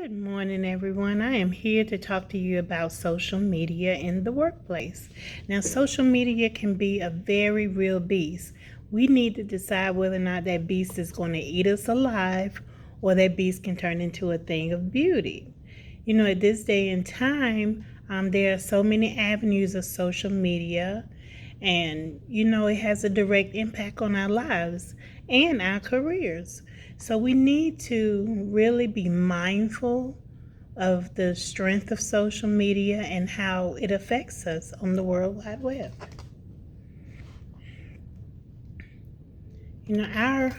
Good morning, everyone. I am here to talk to you about social media in the workplace. Now, social media can be a very real beast. We need to decide whether or not that beast is going to eat us alive or that beast can turn into a thing of beauty. At this day and time, there are so many avenues of social media, and it has a direct impact on our lives and our careers. So we need to really be mindful of the strength of social media and how it affects us on the World Wide Web. Our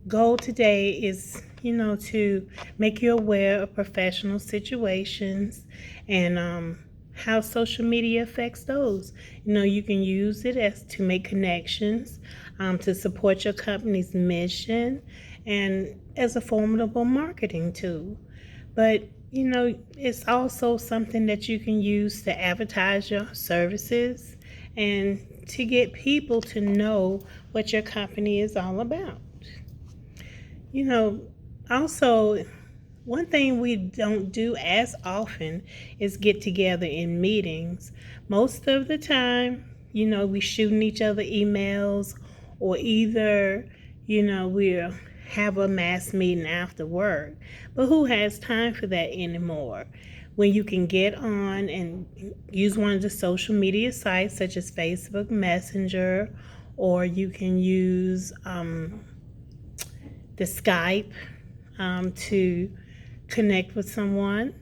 goal today is, to make you aware of professional situations and how social media affects those. You can use it as to make connections, to support your company's mission, and as a formidable marketing tool. But it's also something that you can use to advertise your services and to get people to know what your company is all about. Also, one thing we don't do as often is get together in meetings. Most of the time, we shooting each other emails, or either, we'll have a mass meeting after work. But who has time for that anymore? When you can get on and use one of the social media sites such as Facebook Messenger, or you can use the Skype to connect with someone.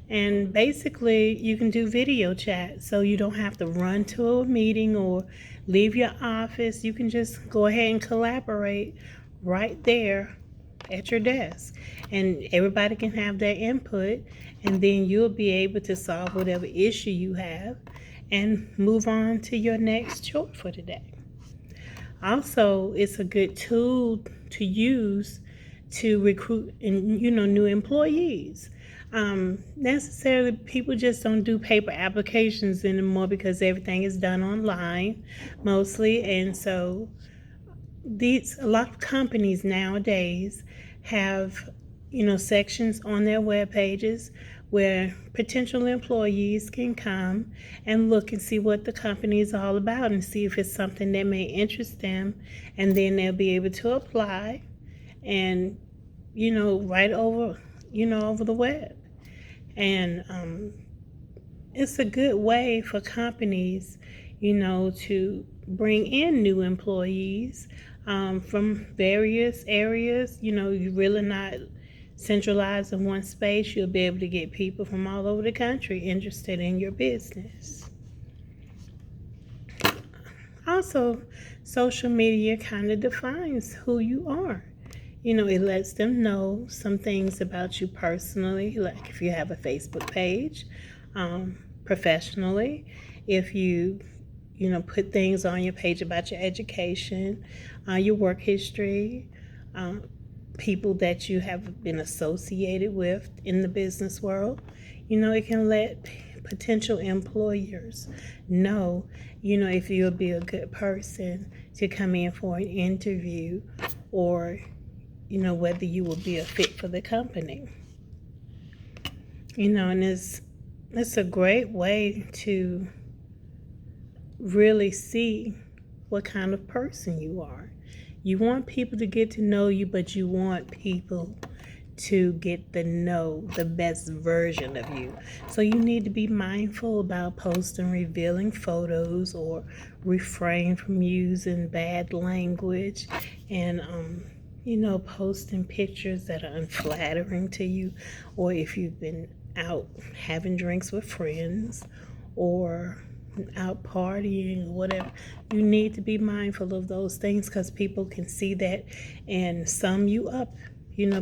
And basically, you can do video chat, so you don't have to run to a meeting or leave your office. You can just go ahead and collaborate right there at your desk, and everybody can have their input, and then you'll be able to solve whatever issue you have and move on to your next chore for the day. Also, it's a good tool to use to recruit new employees. Necessarily, people just don't do paper applications anymore because everything is done online mostly, and so a lot of companies nowadays have sections on their web pages where potential employees can come and look and see what the company is all about and see if it's something that may interest them, and then they'll be able to apply and right over over the web. And it's a good way for companies to bring in new employees from various areas. You're really not centralized in one space. You'll be able to get people from all over the country interested in your business. Also, social media kind of defines who you are. It lets them know some things about you personally, like if you have a Facebook page, professionally, if you put things on your page about your education, your work history, people that you have been associated with in the business world. It can let potential employers know, if you'll be a good person to come in for an interview, or whether you will be a fit for the company. And it's a great way to really see what kind of person you are. You want people to get to know you, but you want people to get to know the best version of you. So you need to be mindful about posting revealing photos, or refrain from using bad language, and posting pictures that are unflattering to you, or if you've been out having drinks with friends or out partying or whatever, you need to be mindful of those things, because people can see that and sum you up,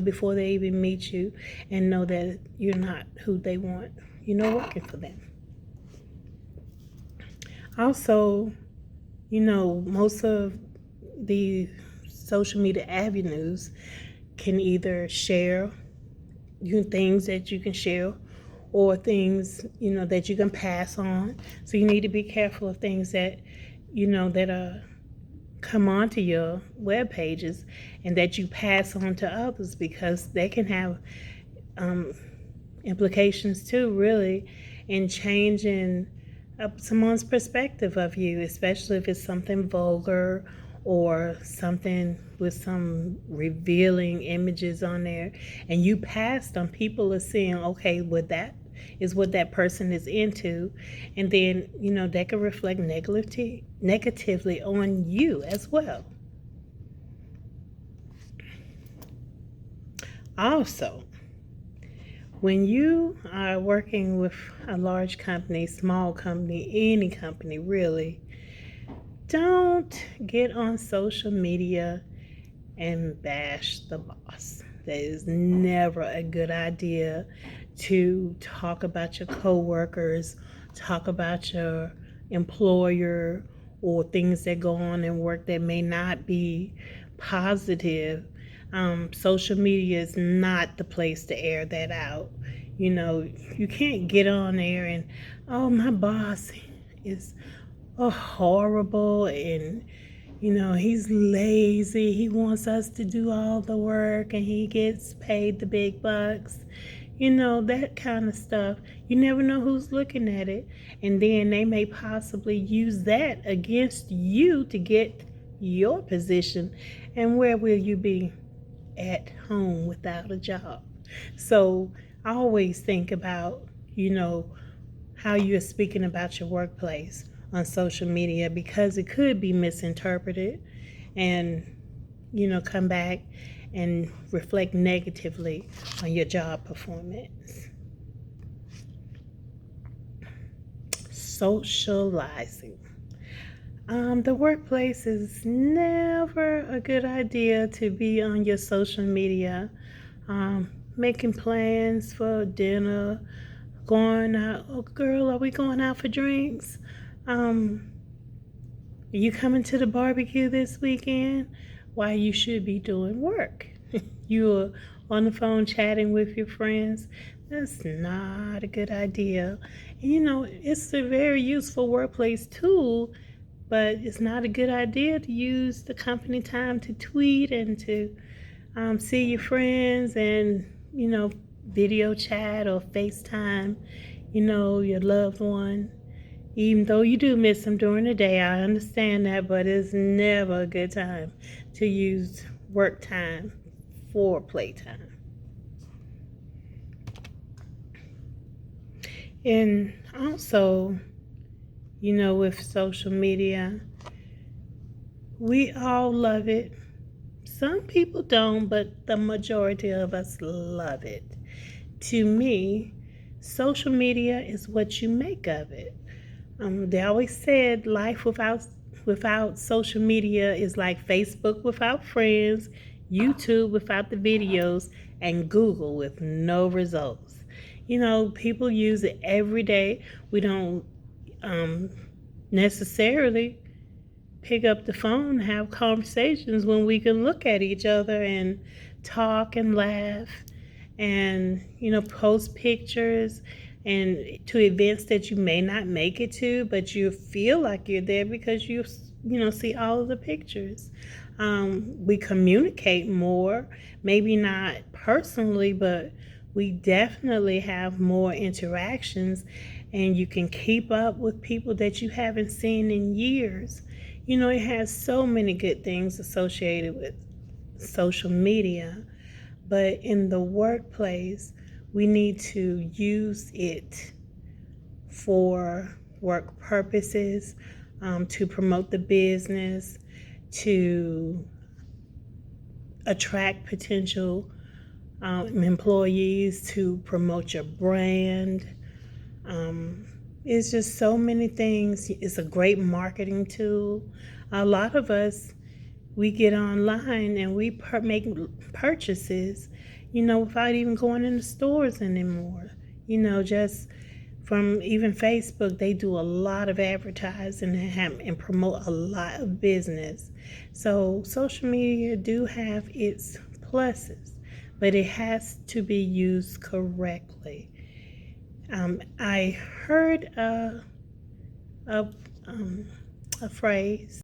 before they even meet you, and know that you're not who they want, working for them. Also, most of the social media avenues can either share things that you can share, or things that you can pass on. So you need to be careful of things that that come onto your web pages and that you pass on to others, because they can have um, implications too, really, in changing someone's perspective of you, especially if it's something vulgar or something with some revealing images on there, and you passed on. People are seeing, okay, well, that is what that person is into, and then that could reflect negatively on you as well. Also, when you are working with a large company, small company, any company really, don't get on social media and bash the boss. That is never a good idea, to talk about your coworkers, talk about your employer, or things that go on in work that may not be positive. Social media is not the place to air that out. You can't get on there and, oh, my boss is horrible, and he's lazy. He wants us to do all the work and he gets paid the big bucks. That kind of stuff. You never know who's looking at it. And then they may possibly use that against you to get your position. And where will you be at home without a job? So I always think about, how you're speaking about your workplace on social media, because it could be misinterpreted and, come back and reflect negatively on your job performance. Socializing. The workplace is never a good idea to be on your social media, making plans for dinner, going out. Oh, girl, are we going out for drinks? Are you coming to the barbecue this weekend? Why, you should be doing work. You're on the phone chatting with your friends. That's not a good idea. And it's a very useful workplace tool, but it's not a good idea to use the company time to tweet and to see your friends and, video chat or FaceTime, your loved one. Even though you do miss them during the day, I understand that, but it's never a good time to use work time for playtime. And also, with social media, we all love it. Some people don't, but the majority of us love it. To me, social media is what you make of it. They always said life without social media is like Facebook without friends, YouTube without the videos, and Google with no results. People use it every day. We don't necessarily pick up the phone and have conversations when we can look at each other and talk and laugh and post pictures and to events that you may not make it to, but you feel like you're there because you see all of the pictures. We communicate more, maybe not personally, but we definitely have more interactions, and you can keep up with people that you haven't seen in years. It has so many good things associated with social media, but in the workplace, we need to use it for work purposes, to promote the business, to attract potential employees, to promote your brand. It's just so many things. It's a great marketing tool. A lot of us, we get online and we make purchases, without even going in the stores anymore. Just from even Facebook, they do a lot of advertising and promote a lot of business. So social media do have its pluses, but it has to be used correctly. I heard a phrase